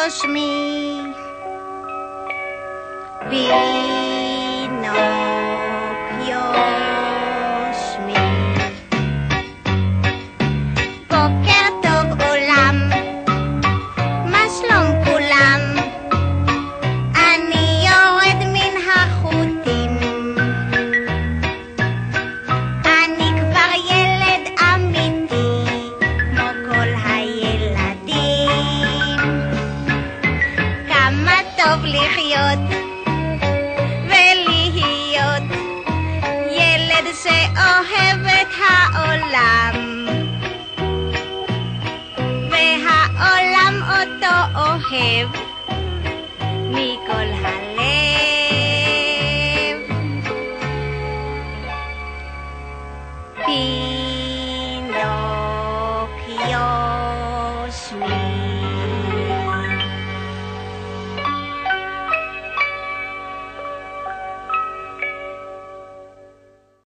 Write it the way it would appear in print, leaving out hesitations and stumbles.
שמי פינוקיו שמי. בוקר טוב עולם, מה שלום כולם? אני יורד מן החוטים, אני כבר ילד אמיתי כמו כל הילדים. כמה טוב לחיות ולהיות ילד שאוהב את העולם, והעולם אותו אוהב.